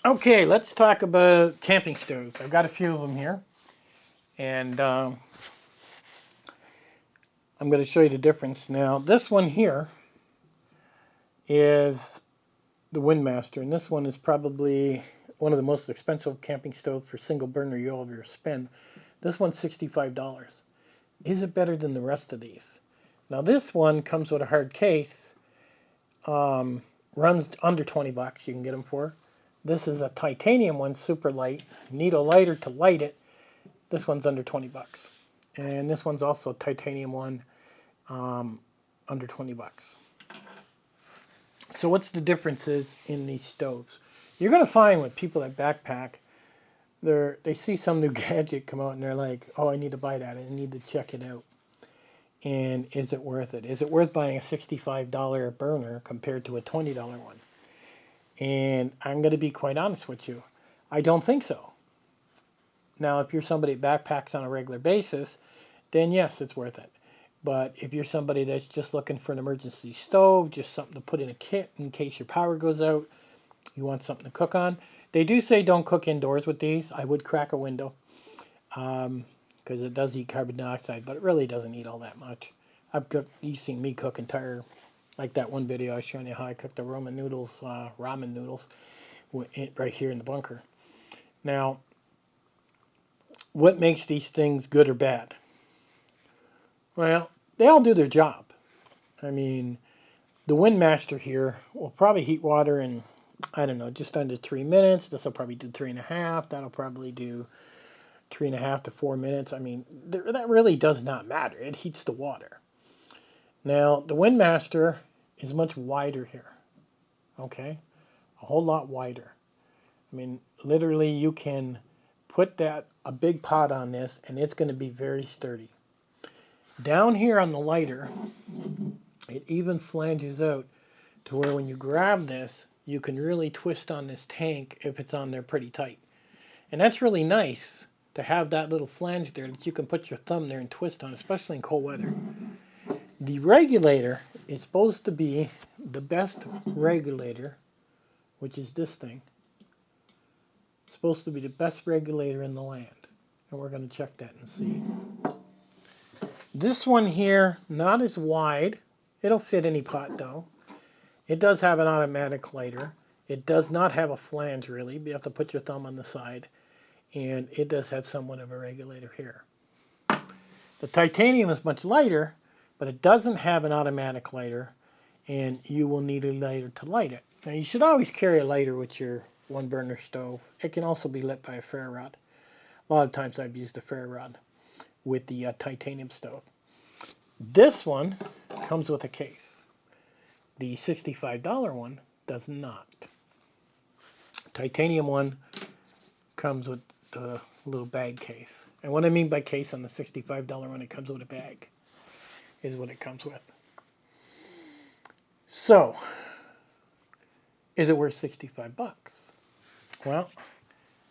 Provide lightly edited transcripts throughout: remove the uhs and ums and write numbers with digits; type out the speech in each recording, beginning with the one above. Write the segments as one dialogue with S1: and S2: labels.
S1: Okay, let's talk about camping stoves. I've got a few of them here, and I'm going to show you the difference. Now, this one here is the WindMaster, and this one is probably one of the most expensive camping stoves for single burner you'll ever spend. This one's $65. Is it better than the rest of these? Now, this one comes with a hard case, runs under 20 bucks. You can get them for. This is a titanium one, super light. Need a lighter to light it. This one's under 20 bucks. And this one's also a titanium one, under 20 bucks. So what's the differences in these stoves? You're going to find with people that backpack, they see some new gadget come out and they're like, oh, I need to buy that. I need to check it out. And is it worth it? Is it worth buying a $65 burner compared to a $20 one? And I'm going to be quite honest with you. I don't think so. Now, if you're somebody that backpacks on a regular basis, then yes, it's worth it. But if you're somebody that's just looking for an emergency stove, just something to put in a kit in case your power goes out, you want something to cook on. They do say don't cook indoors with these. I would crack a window because it does eat carbon dioxide, but it really doesn't eat all that much. You've seen me cook entire, like that one video I was showing you how I cooked the ramen noodles right here in the bunker. Now, what makes these things good or bad? Well, they all do their job. I mean, the WindMaster here will probably heat water in, I don't know, just under 3 minutes. This will probably do 3.5. That'll probably do 3.5 to 4 minutes. I mean, that really does not matter. It heats the water. Now, the WindMaster is much wider here. Okay? A whole lot wider. I mean, literally you can put a big pot on this and it's going to be very sturdy. Down here on the lighter, it even flanges out to where when you grab this, you can really twist on this tank if it's on there pretty tight. And that's really nice to have that little flange there that you can put your thumb there and twist on, especially in cold weather. The regulator is supposed to be the best regulator, which is this thing. It's supposed to be the best regulator in the land. And we're going to check that and see. This one here, not as wide. It'll fit any pot though. It does have an automatic lighter. It does not have a flange really. You have to put your thumb on the side. And it does have somewhat of a regulator here. The titanium is much lighter, but it doesn't have an automatic lighter. And you will need a lighter to light it. Now you should always carry a lighter with your one burner stove. It can also be lit by a ferro rod. A lot of times I've used a ferro rod with the titanium stove. This one comes with a case. The $65 one does not. Titanium one comes with the little bag case. And what I mean by case on the $65 one, it comes with a bag, is what it comes with. So, is it worth 65 bucks? Well,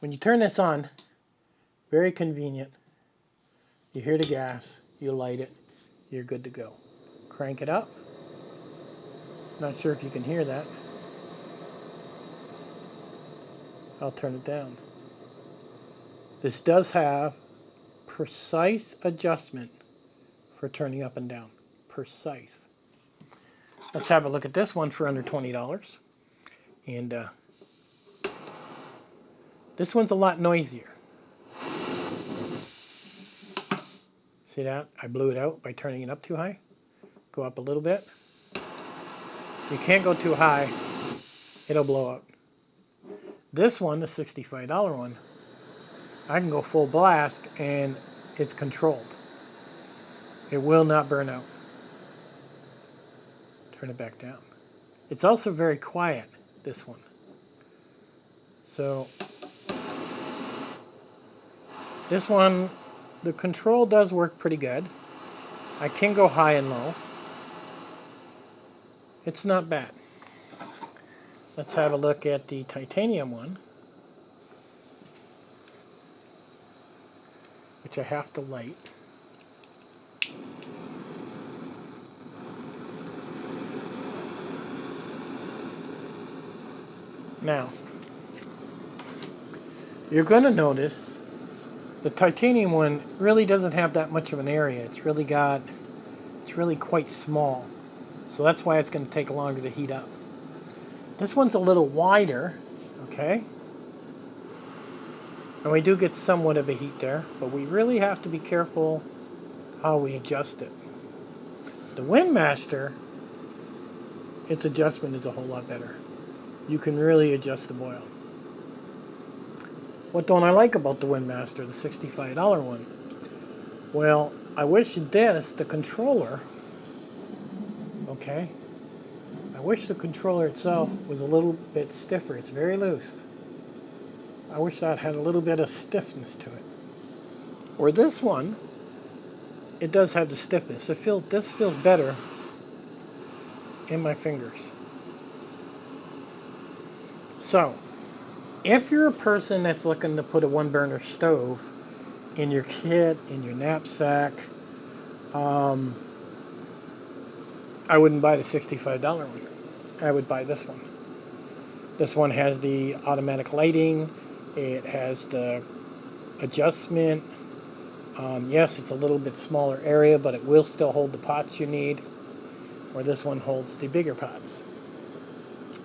S1: when you turn this on, very convenient. You hear the gas, you light it, you're good to go. Crank it up. Not sure if you can hear that. I'll turn it down. This does have precise adjustment for turning up and down. Precise. Let's have a look at this one for under $20. And this one's a lot noisier. See that? I blew it out by turning it up too high. Go up a little bit. You can't go too high. It'll blow out. This one, the $65 one, I can go full blast and it's controlled. It will not burn out. Turn it back down. It's also very quiet, this one. So, this one, the control does work pretty good. I can go high and low. It's not bad. Let's have a look at the titanium one, which I have to light. Now, you're going to notice the titanium one really doesn't have that much of an area. It's really quite small. So that's why it's going to take longer to heat up. This one's a little wider, okay? And we do get somewhat of a heat there, but we really have to be careful how we adjust it. The WindMaster, its adjustment is a whole lot better. You can really adjust the boil. What don't I like about the WindMaster, the $65 one? Well, I wish the controller, okay, I wish the controller itself was a little bit stiffer. It's very loose. I wish that had a little bit of stiffness to it. Or this one, it does have the stiffness. This feels better in my fingers. So, if you're a person that's looking to put a one burner stove in your kit, in your knapsack, I wouldn't buy the $65 one. I would buy this one. This one has the automatic lighting. It has the adjustment. Yes, it's a little bit smaller area, but it will still hold the pots you need. Where this one holds the bigger pots.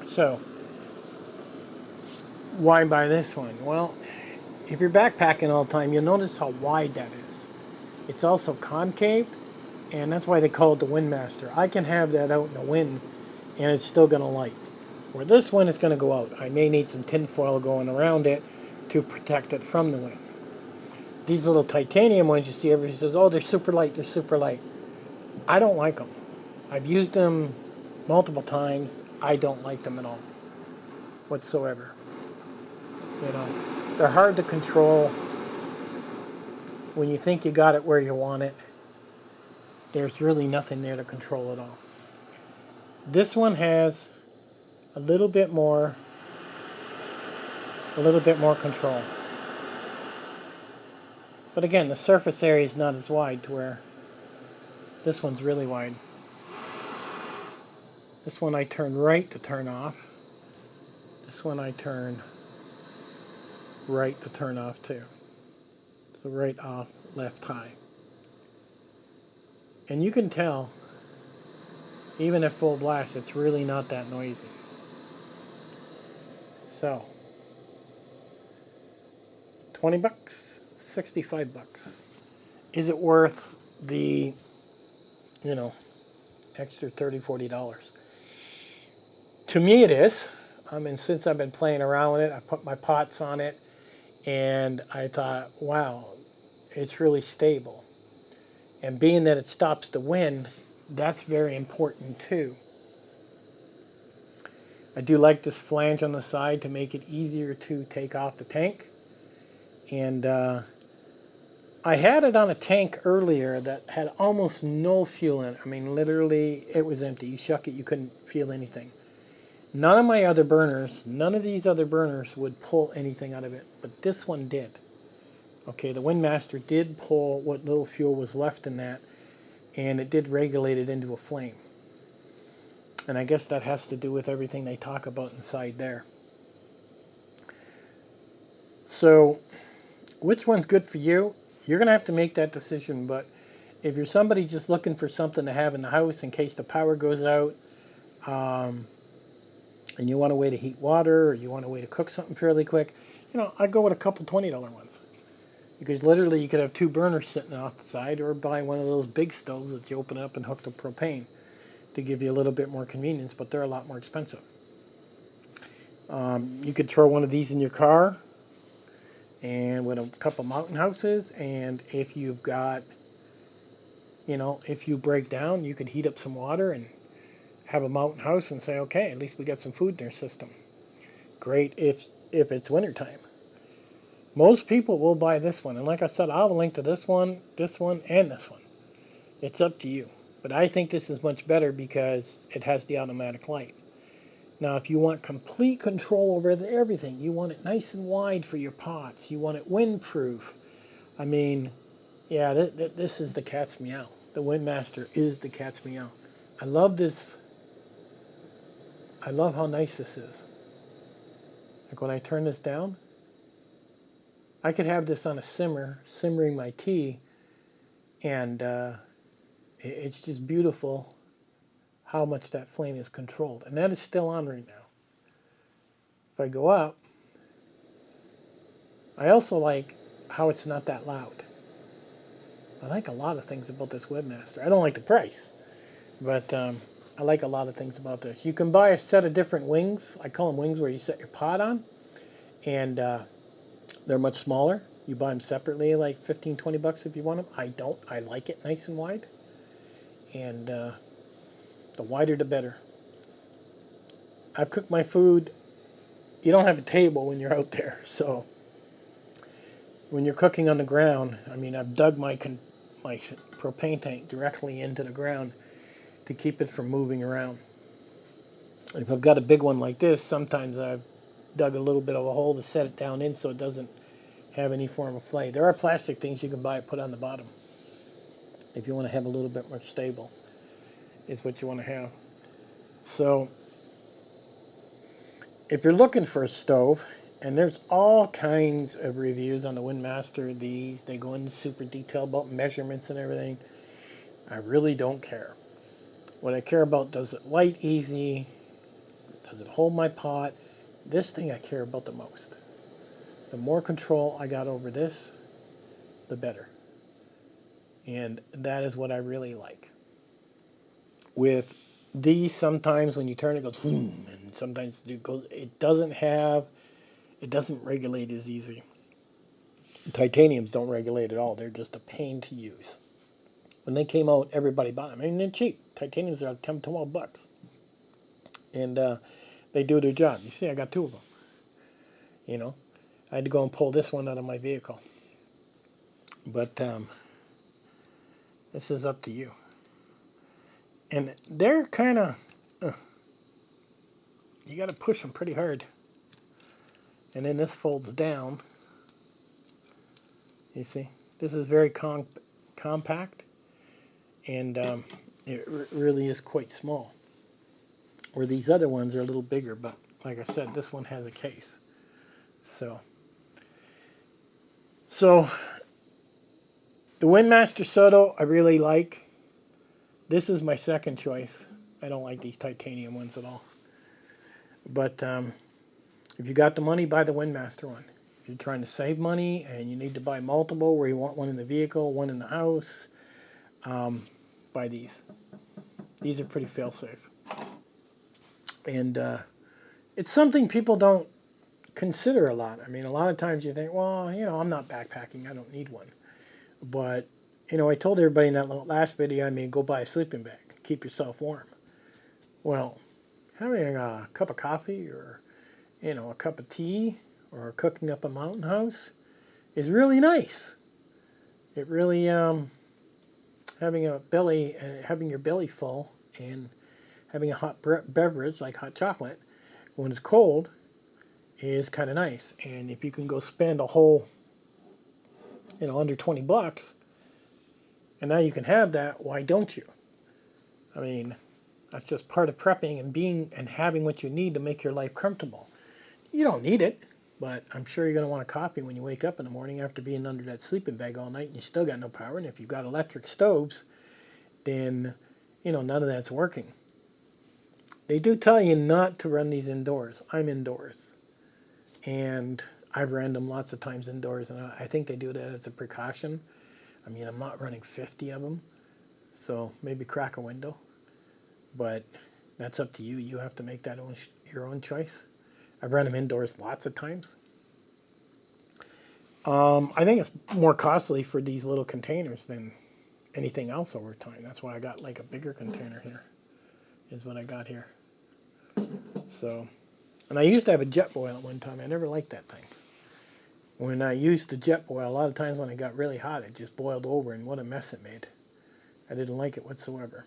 S1: So, why buy this one? Well, if you're backpacking all the time, you'll notice how wide that is. It's also concave, and that's why they call it the WindMaster. I can have that out in the wind, and it's still going to light. Where this one is going to go out. I may need some tin foil going around it to protect it from the wind. These little titanium ones, you see, everybody says, oh, they're super light, they're super light. I don't like them. I've used them multiple times. I don't like them at all, whatsoever. You know, they're hard to control. When you think you got it where you want it, there's really nothing there to control at all. This one has a little bit more control. But again, the surface area is not as wide to where this one's really wide. This one I turn right to turn off. This one I turn right to turn off too. So right off, left high. And you can tell, even at full blast, it's really not that noisy. So, 20 bucks, 65 bucks. Is it worth the, extra $30, $40? To me it is. I mean, since I've been playing around with it, I put my pots on it, and I thought, wow, it's really stable. And being that it stops the wind, that's very important too. I do like this flange on the side to make it easier to take off the tank. And I had it on a tank earlier that had almost no fuel in it. I mean, literally, it was empty. You shuck it, you couldn't feel anything. None of these other burners would pull anything out of it, but this one did. Okay, the WindMaster did pull what little fuel was left in that, and it did regulate it into a flame. And I guess that has to do with everything they talk about inside there. So, which one's good for you? You're going to have to make that decision, but if you're somebody just looking for something to have in the house in case the power goes out, and you want a way to heat water, or you want a way to cook something fairly quick, I'd go with a couple $20 ones. Because literally you could have two burners sitting off the side, or buy one of those big stoves that you open up and hook to propane to give you a little bit more convenience, but they're a lot more expensive. You could throw one of these in your car, and with a couple mountain houses, and if you've got, if you break down, you could heat up some water and have a mountain house and say, okay, at least we got some food in our system. Great if it's wintertime. Most people will buy this one, and like I said, I'll link to this one, and this one. It's up to you. But I think this is much better because it has the automatic light. Now, if you want complete control over everything, you want it nice and wide for your pots, you want it windproof. I mean, yeah, this is the cat's meow. The WindMaster is the cat's meow. I love this. I love how nice this is. Like when I turn this down, I could have this on a simmer, simmering my tea, and it's just beautiful how much that flame is controlled. And that is still on right now. If I go up, I also like how it's not that loud. I like a lot of things about this WindMaster. I don't like the price, but I like a lot of things about this. You can buy a set of different wings. I call them wings where you set your pot on, and they're much smaller. You buy them separately, like 15, 20 bucks if you want them. I don't. I like it nice and wide, and the wider the better. I've cooked my food. You don't have a table when you're out there, so when you're cooking on the ground, I mean, I've dug my propane tank directly into the ground to keep it from moving around. If I've got a big one like this, sometimes I've dug a little bit of a hole to set it down in so it doesn't have any form of flame. There are plastic things you can buy and put on the bottom if you want to have a little bit more stable, is what you want to have. So if you're looking for a stove, and there's all kinds of reviews on the WindMaster, they go into super detail about measurements and everything. I really don't care. What I care about, does it light easy? Does it hold my pot? This thing I care about the most. The more control I got over this, the better. And that is what I really like. With these, sometimes when you turn it, goes boom, and sometimes it doesn't regulate as easy. Titaniums don't regulate at all. They're just a pain to use. When they came out, everybody bought them. I mean, they're cheap. Titaniums are 10, 12 bucks. And they do their job. You see, I got two of them. You know, I had to go and pull this one out of my vehicle. But this is up to you. And they're kind of, you got to push them pretty hard. And then this folds down. You see, this is very compact. And it really is quite small. Where these other ones are a little bigger, but like I said, this one has a case. So the WindMaster SOTO I really like. This is my second choice. I don't like these titanium ones at all. But if you got the money, buy the WindMaster one. If you're trying to save money and you need to buy multiple, where you want one in the vehicle, one in the house, buy these. These are pretty fail-safe. And it's something people don't consider a lot. I mean, a lot of times you think, well, you know, I'm not backpacking. I don't need one. But, you know, I told everybody in that last video, I mean, go buy a sleeping bag. Keep yourself warm. Well, having a cup of coffee or, you know, a cup of tea or cooking up a mountain house is really nice. It really, having your belly full and having a hot beverage like hot chocolate when it's cold is kind of nice. And if you can go spend a whole, you know, under 20 bucks, and now you can have that, why don't you? I mean, that's just part of prepping and having what you need to make your life comfortable. You don't need it, but I'm sure you're going to want a coffee when you wake up in the morning after being under that sleeping bag all night and you still got no power. And if you've got electric stoves, then, you know, none of that's working. They do tell you not to run these indoors. I'm indoors. And I've ran them lots of times indoors, and I think they do that as a precaution. I mean, I'm not running 50 of them, so maybe crack a window. But that's up to you. You have to make that your own choice. I've run them indoors lots of times. I think it's more costly for these little containers than anything else over time. That's why I got like a bigger container here, is what I got here. So, and I used to have a jet boil at one time. I never liked that thing. When I used the jet boil, a lot of times when it got really hot, it just boiled over, and what a mess it made. I didn't like it whatsoever.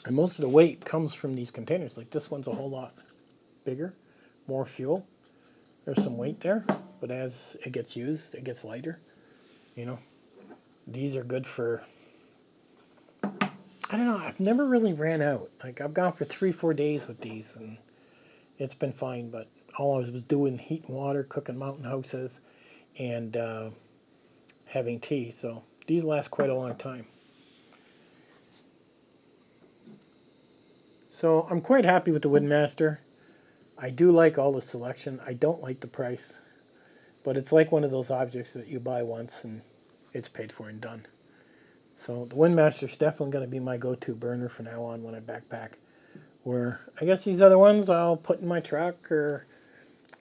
S1: And most of the weight comes from these containers. Like this one's a whole lot bigger, more fuel. There's some weight there, but as it gets used, it gets lighter. You know, these are good for, I don't know, I've never really ran out. Like I've gone for 3-4 days with these, and it's been fine, but all I was doing, heat and water, cooking mountain houses. and having tea. So these last quite a long time. So I'm quite happy with the WindMaster. I do like all the selection. I don't like the price, but it's like one of those objects that you buy once and it's paid for and done. So the WindMaster is definitely going to be my go-to burner from now on when I backpack. Where I guess these other ones I'll put in my truck, or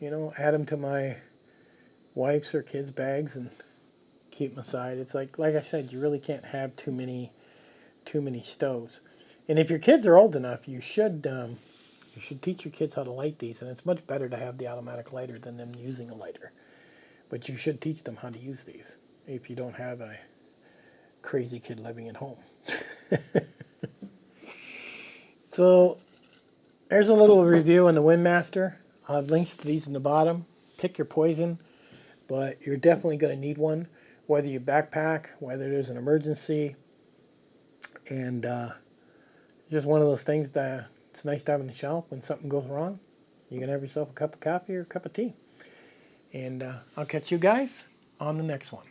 S1: add them to my wife's or kids' bags and keep them aside. It's like I said, you really can't have too many stoves. And if your kids are old enough, you should teach your kids how to light these. And it's much better to have the automatic lighter than them using a lighter. But you should teach them how to use these if you don't have a crazy kid living at home. So there's a little review on the WindMaster. I'll have links to these in the bottom. Pick your poison, but you're definitely going to need one, whether you backpack, whether there's an emergency, and just one of those things that it's nice to have on the shelf when something goes wrong. You can have yourself a cup of coffee or a cup of tea. And I'll catch you guys on the next one.